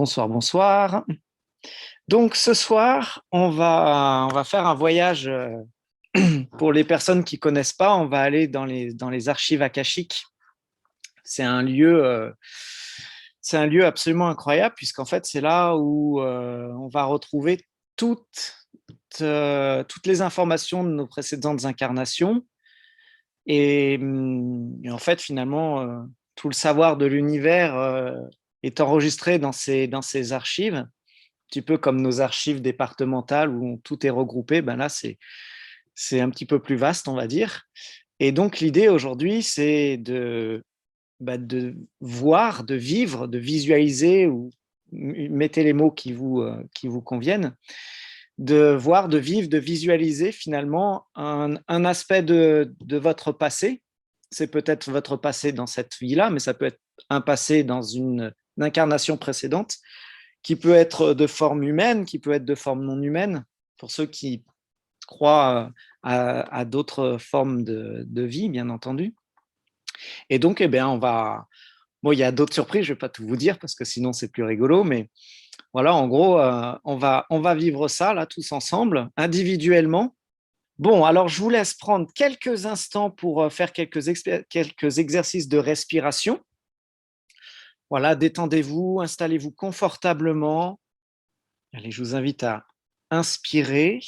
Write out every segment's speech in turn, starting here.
Bonsoir, bonsoir. Donc ce soir, on va faire un voyage pour les personnes qui ne connaissent pas. On va aller dans les archives akashiques. C'est un lieu, c'est un lieu absolument incroyable puisqu'en fait, c'est là où on va retrouver toutes les informations de nos précédentes incarnations. Et en fait, finalement, tout le savoir de l'univers est enregistré dans ces archives, un petit peu comme nos archives départementales où tout est regroupé. Ben là, c'est un petit peu plus vaste, on va dire. Et donc, l'idée aujourd'hui, c'est de voir, de vivre, de visualiser, ou mettez les mots qui vous conviennent, de voir, de vivre, de visualiser finalement un aspect de votre passé. C'est peut-être votre passé dans cette vie-là, mais ça peut être un passé dans une incarnation précédente, qui peut être de forme humaine, qui peut être de forme non humaine, pour ceux qui croient à d'autres formes de vie, bien entendu. Et donc, eh bien, bon, il y a d'autres surprises, je ne vais pas tout vous dire, parce que sinon, c'est plus rigolo, mais voilà, en gros, on va vivre ça, là, tous ensemble, individuellement. Bon, alors, je vous laisse prendre quelques instants pour faire quelques exercices de respiration. Voilà, détendez-vous, installez-vous confortablement. Allez, je vous invite à inspirer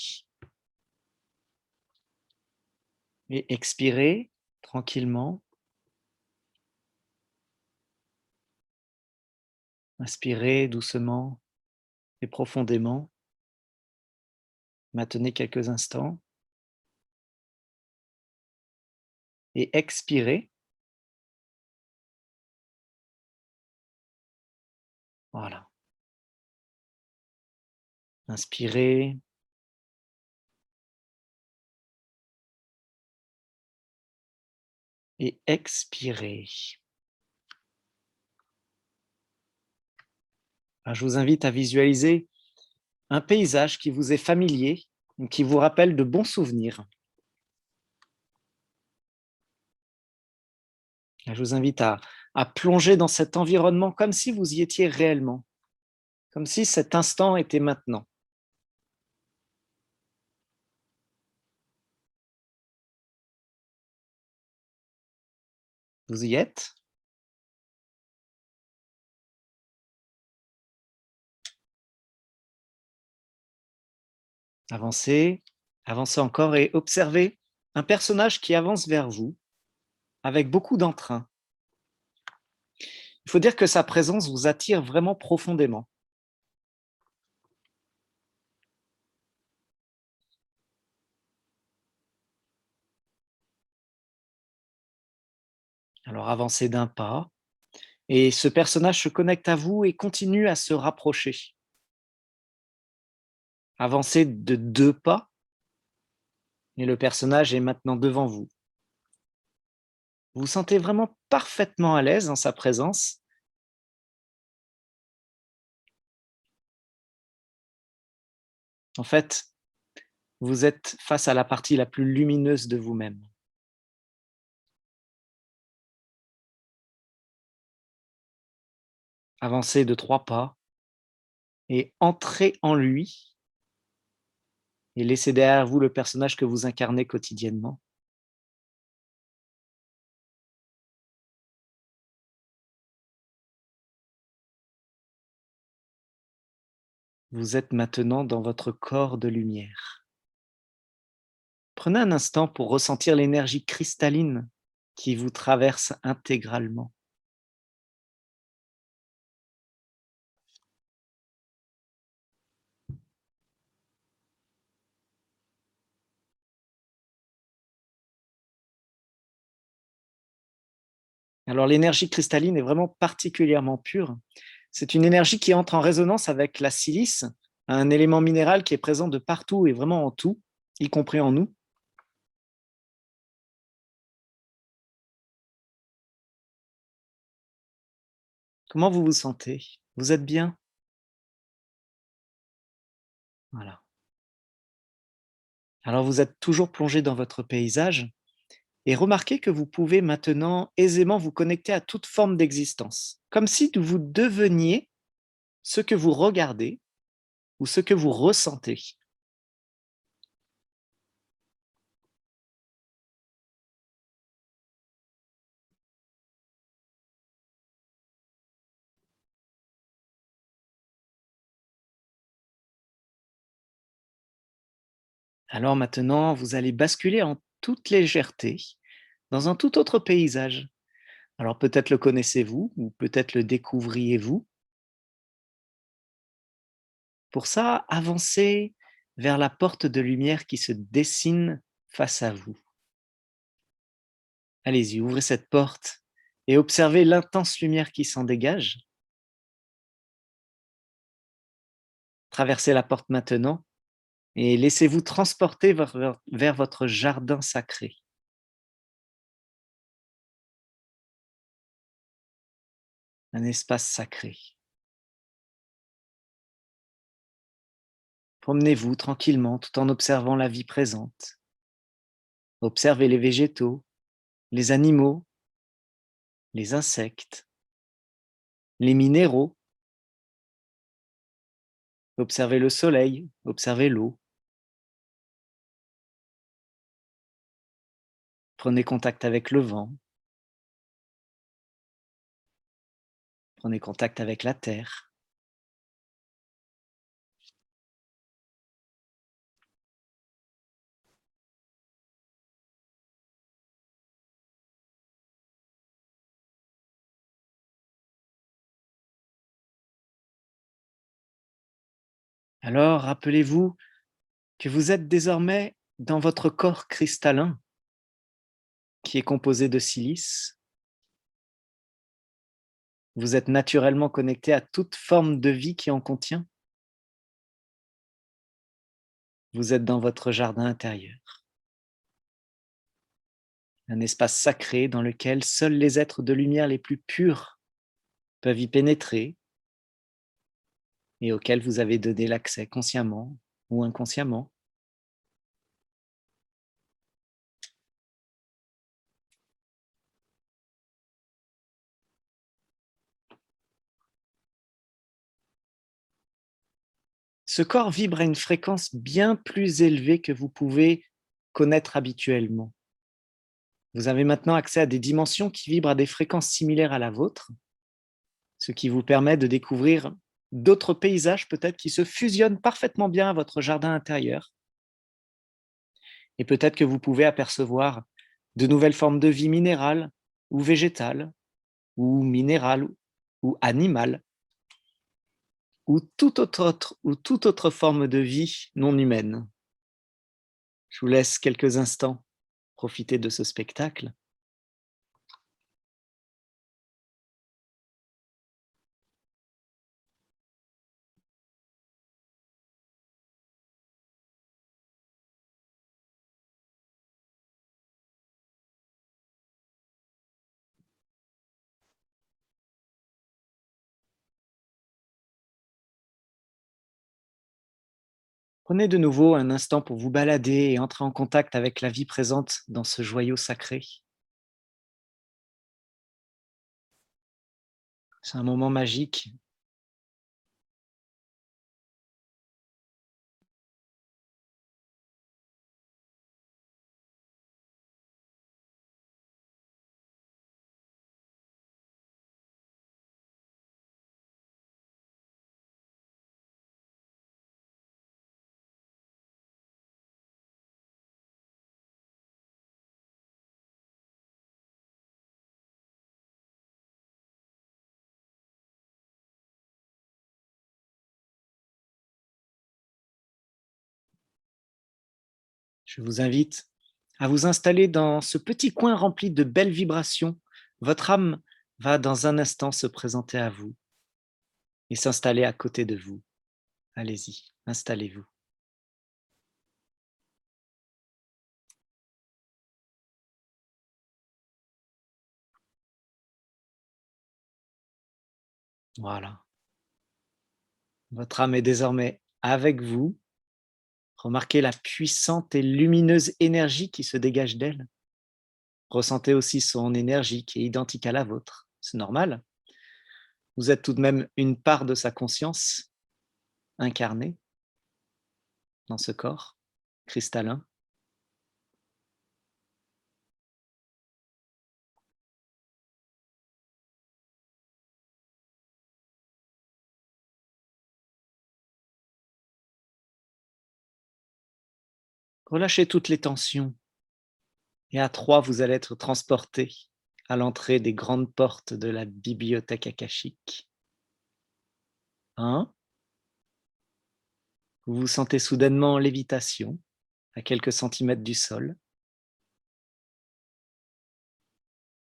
et expirer tranquillement. Inspirez doucement et profondément. Maintenez quelques instants. Et expirez. Voilà. Inspirez. Et expirez. Alors, je vous invite à visualiser un paysage qui vous est familier, qui vous rappelle de bons souvenirs. Je vous invite à plonger dans cet environnement comme si vous y étiez réellement, comme si cet instant était maintenant. Vous y êtes? Avancez, avancez encore et observez un personnage qui avance vers vous avec beaucoup d'entrain. Il faut dire que sa présence vous attire vraiment profondément. Alors avancez d'un pas, et ce personnage se connecte à vous et continue à se rapprocher. Avancez de 2 pas, et le personnage est maintenant devant vous. Vous vous sentez vraiment parfaitement à l'aise dans sa présence. En fait, vous êtes face à la partie la plus lumineuse de vous-même. Avancez de 3 pas et entrez en lui, et laissez derrière vous le personnage que vous incarnez quotidiennement. Vous êtes maintenant dans votre corps de lumière. Prenez un instant pour ressentir l'énergie cristalline qui vous traverse intégralement. Alors l'énergie cristalline est vraiment particulièrement pure. C'est une énergie qui entre en résonance avec la silice, un élément minéral qui est présent de partout et vraiment en tout, y compris en nous. Comment vous vous sentez? Vous êtes bien? Voilà. Alors vous êtes toujours plongé dans votre paysage et remarquez que vous pouvez maintenant aisément vous connecter à toute forme d'existence, comme si vous deveniez ce que vous regardez ou ce que vous ressentez. Alors maintenant, vous allez basculer en toute légèreté dans un tout autre paysage. Alors peut-être le connaissez-vous ou peut-être le découvriez-vous. Pour ça, avancez vers la porte de lumière qui se dessine face à vous. Allez-y, ouvrez cette porte et observez l'intense lumière qui s'en dégage. Traversez la porte maintenant et laissez-vous transporter vers votre jardin sacré. Un espace sacré. Promenez-vous tranquillement tout en observant la vie présente. Observez les végétaux, les animaux, les insectes, les minéraux. Observez le soleil, observez l'eau. Prenez contact avec le vent, prenez contact avec la terre. Alors, rappelez-vous que vous êtes désormais dans votre corps cristallin qui est composé de silice. Vous êtes naturellement connecté à toute forme de vie qui en contient. Vous êtes dans votre jardin intérieur, un espace sacré dans lequel seuls les êtres de lumière les plus purs peuvent y pénétrer et auquel vous avez donné l'accès consciemment ou inconsciemment. Ce corps vibre à une fréquence bien plus élevée que vous pouvez connaître habituellement. Vous avez maintenant accès à des dimensions qui vibrent à des fréquences similaires à la vôtre, ce qui vous permet de découvrir d'autres paysages peut-être qui se fusionnent parfaitement bien à votre jardin intérieur. Et peut-être que vous pouvez apercevoir de nouvelles formes de vie minérale ou végétale, ou minérale ou animale, ou toute autre forme de vie non humaine. Je vous laisse quelques instants profiter de ce spectacle. Prenez de nouveau un instant pour vous balader et entrer en contact avec la vie présente dans ce joyau sacré. C'est un moment magique. Je vous invite à vous installer dans ce petit coin rempli de belles vibrations. Votre âme va dans un instant se présenter à vous et s'installer à côté de vous. Allez-y, installez-vous. Voilà. Votre âme est désormais avec vous. Remarquez la puissante et lumineuse énergie qui se dégage d'elle. Ressentez aussi son énergie qui est identique à la vôtre. C'est normal. Vous êtes tout de même une part de sa conscience incarnée dans ce corps cristallin. Relâchez toutes les tensions et à 3, vous allez être transporté à l'entrée des grandes portes de la bibliothèque akashique. 1, vous vous sentez soudainement en lévitation à quelques centimètres du sol.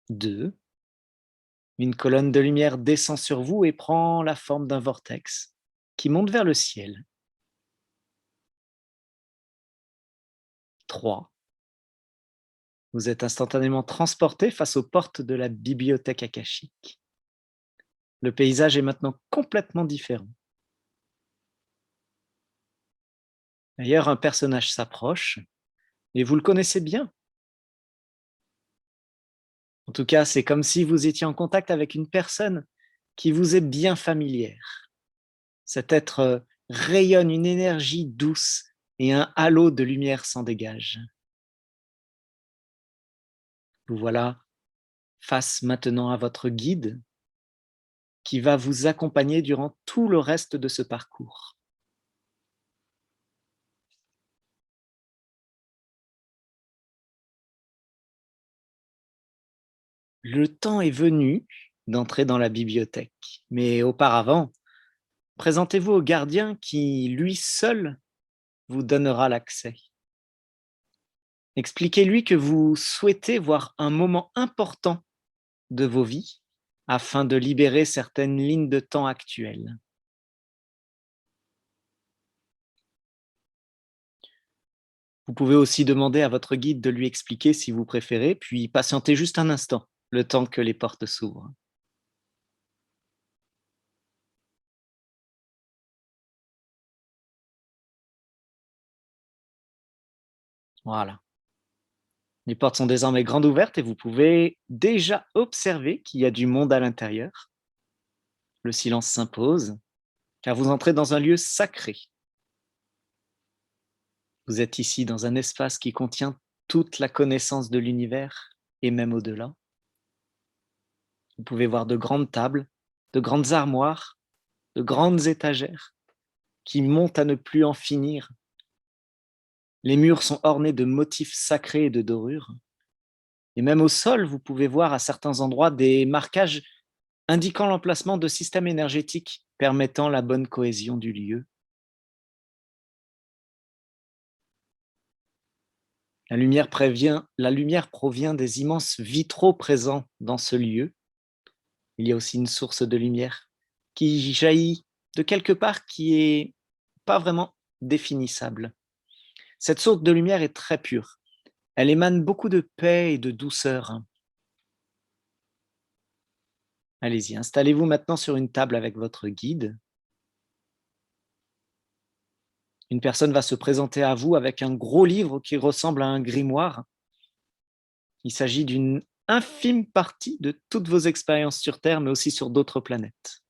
2, une colonne de lumière descend sur vous et prend la forme d'un vortex qui monte vers le ciel. 3, vous êtes instantanément transporté face aux portes de la bibliothèque akashique. Le paysage est maintenant complètement différent. D'ailleurs, un personnage s'approche et vous le connaissez bien. En tout cas, c'est comme si vous étiez en contact avec une personne qui vous est bien familière. Cet être rayonne une énergie douce et un halo de lumière s'en dégage. Vous voilà face maintenant à votre guide qui va vous accompagner durant tout le reste de ce parcours. Le temps est venu d'entrer dans la bibliothèque, mais auparavant, présentez-vous au gardien qui, lui seul, vous donnera l'accès. Expliquez-lui que vous souhaitez voir un moment important de vos vies afin de libérer certaines lignes de temps actuelles. Vous pouvez aussi demander à votre guide de lui expliquer si vous préférez, puis patientez juste un instant, le temps que les portes s'ouvrent. Voilà. Les portes sont désormais grandes ouvertes et vous pouvez déjà observer qu'il y a du monde à l'intérieur. Le silence s'impose, car vous entrez dans un lieu sacré. Vous êtes ici dans un espace qui contient toute la connaissance de l'univers et même au-delà. Vous pouvez voir de grandes tables, de grandes armoires, de grandes étagères qui montent à ne plus en finir. Les murs sont ornés de motifs sacrés et de dorures. Et même au sol, vous pouvez voir à certains endroits des marquages indiquant l'emplacement de systèmes énergétiques permettant la bonne cohésion du lieu. La lumière provient des immenses vitraux présents dans ce lieu. Il y a aussi une source de lumière qui jaillit de quelque part qui est pas vraiment définissable. Cette source de lumière est très pure. Elle émane beaucoup de paix et de douceur. Allez-y, installez-vous maintenant sur une table avec votre guide. Une personne va se présenter à vous avec un gros livre qui ressemble à un grimoire. Il s'agit d'une infime partie de toutes vos expériences sur Terre, mais aussi sur d'autres planètes.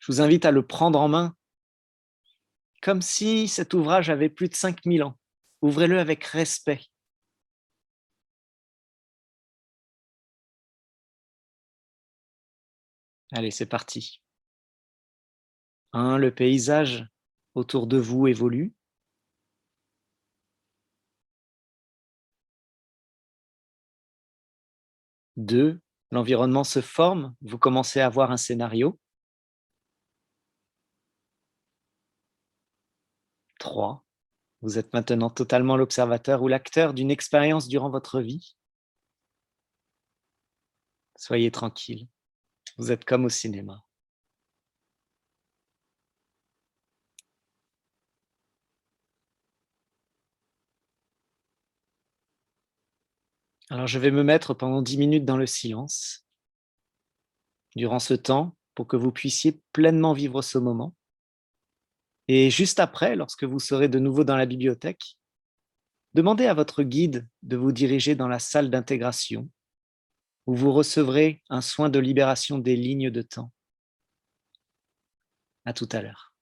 Je vous invite à le prendre en main, comme si cet ouvrage avait plus de 5000 ans. Ouvrez-le avec respect. Allez, c'est parti. 1, le paysage autour de vous évolue. 2, l'environnement se forme, vous commencez à voir un scénario. 3, vous êtes maintenant totalement l'observateur ou l'acteur d'une expérience durant votre vie. Soyez tranquille, vous êtes comme au cinéma. Alors je vais me mettre pendant 10 minutes dans le silence. Durant ce temps, pour que vous puissiez pleinement vivre ce moment. Et juste après, lorsque vous serez de nouveau dans la bibliothèque, demandez à votre guide de vous diriger dans la salle d'intégration où vous recevrez un soin de libération des lignes de temps. À tout à l'heure.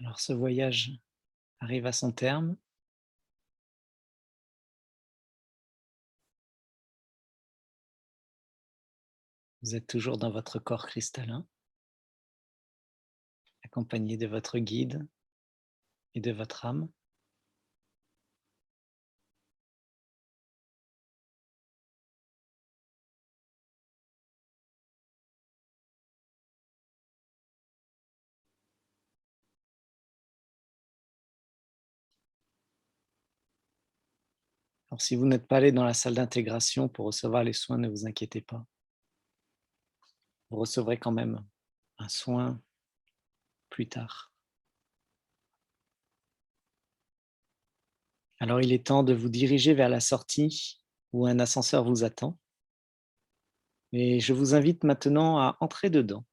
Alors ce voyage arrive à son terme. Vous êtes toujours dans votre corps cristallin, accompagné de votre guide et de votre âme. Alors si vous n'êtes pas allé dans la salle d'intégration pour recevoir les soins, ne vous inquiétez pas. Vous recevrez quand même un soin plus tard. Alors il est temps de vous diriger vers la sortie où un ascenseur vous attend. Et je vous invite maintenant à entrer dedans.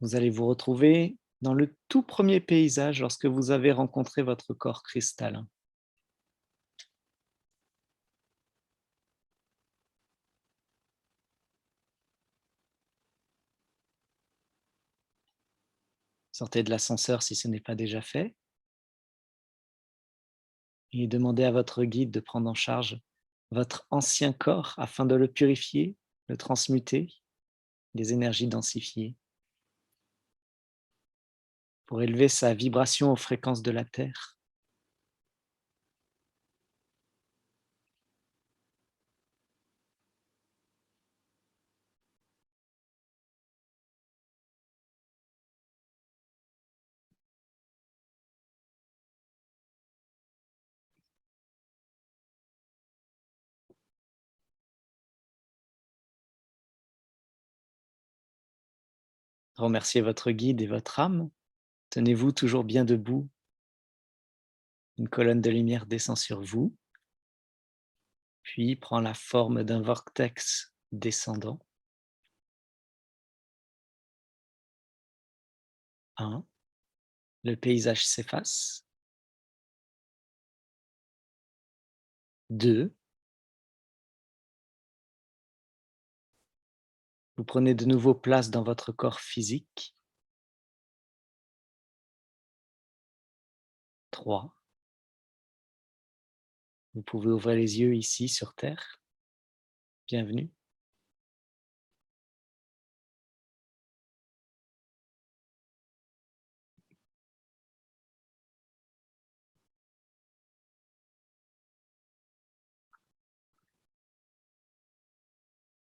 Vous allez vous retrouver dans le tout premier paysage lorsque vous avez rencontré votre corps cristallin. Sortez de l'ascenseur si ce n'est pas déjà fait et demandez à votre guide de prendre en charge votre ancien corps afin de le purifier, le transmuter, les énergies densifiées, pour élever sa vibration aux fréquences de la Terre. Remerciez votre guide et votre âme. Tenez-vous toujours bien debout. Une colonne de lumière descend sur vous, puis prend la forme d'un vortex descendant. 1. Le paysage s'efface. 2. Vous prenez de nouveau place dans votre corps physique. 3. Vous pouvez ouvrir les yeux ici sur Terre. Bienvenue.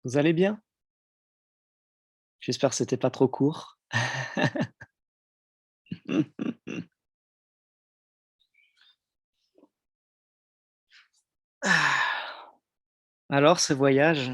Vous allez bien? J'espère que c'était pas trop court. Alors ce voyage?